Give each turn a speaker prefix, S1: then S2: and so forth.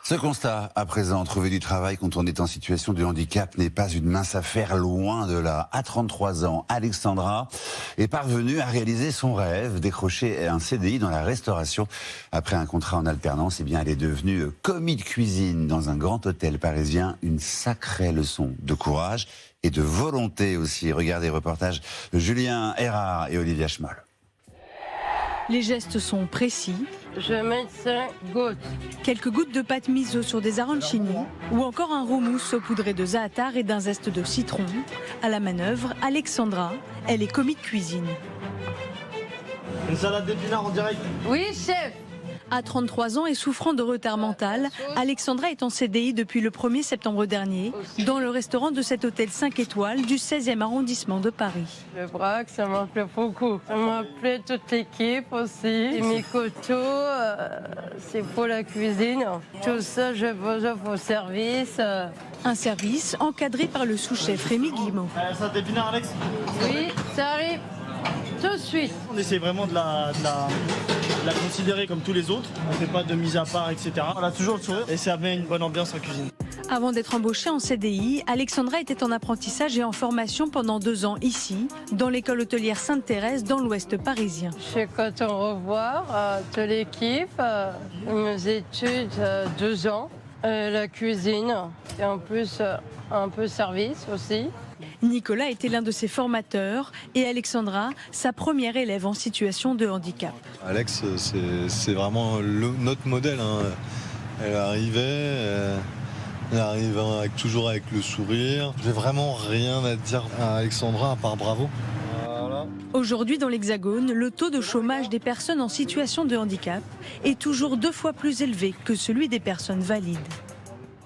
S1: Ce constat, à présent, trouver du travail quand on est en situation de handicap n'est pas une mince affaire, loin de là. À 33 ans, Alexandra est parvenue à réaliser son rêve, décrocher un CDI dans la restauration. Après un contrat en alternance, eh bien, elle est devenue commis de cuisine dans un grand hôtel parisien. Une sacrée leçon de courage et de volonté aussi. Regardez le reportage de Julien Erard et Olivia Schmoll.
S2: Les gestes sont précis.
S3: Je mets 5 gouttes.
S2: Quelques gouttes de pâte miso sur des arancini ou encore un roumousse saupoudré de za'atar et d'un zeste de citron. À la manœuvre, Alexandra, elle est commis de cuisine.
S4: Une salade d'épinards en direct.
S3: Oui, chef.
S2: À 33 ans et souffrant de retard mental, Alexandra est en CDI depuis le 1er septembre dernier dans le restaurant de cet hôtel 5 étoiles du 16e arrondissement de Paris.
S3: Le braque, ça m'a plu beaucoup. Ça m'a plu toute l'équipe aussi. Et mes couteaux, c'est pour la cuisine. Tout ça, je vous offre au service.
S2: Un service encadré par le sous-chef Rémi Guillemot.
S4: Salade d'épinards, Alex.
S3: Oui, ça arrive tout de suite.
S4: On essaie vraiment de la considérer comme tous les autres. On ne fait pas de mise à part, etc. On a toujours le sourire et ça met une bonne ambiance en cuisine.
S2: Avant d'être embauchée en CDI, Alexandra était en apprentissage et en formation pendant 2 ans ici, dans l'école hôtelière Sainte-Thérèse dans l'ouest parisien.
S3: Je suis content de revoir toute l'équipe. Mes études, 2 ans. La cuisine et en plus un peu service aussi.
S2: Nicolas était l'un de ses formateurs et Alexandra, sa première élève en situation de handicap.
S5: Alex, c'est vraiment notre modèle. Hein. Elle arrivait, toujours avec le sourire. J'ai vraiment rien à dire à Alexandra à part bravo. Voilà.
S2: Aujourd'hui, dans l'Hexagone, le taux de chômage des personnes en situation de handicap est toujours 2 fois plus élevé que celui des personnes valides.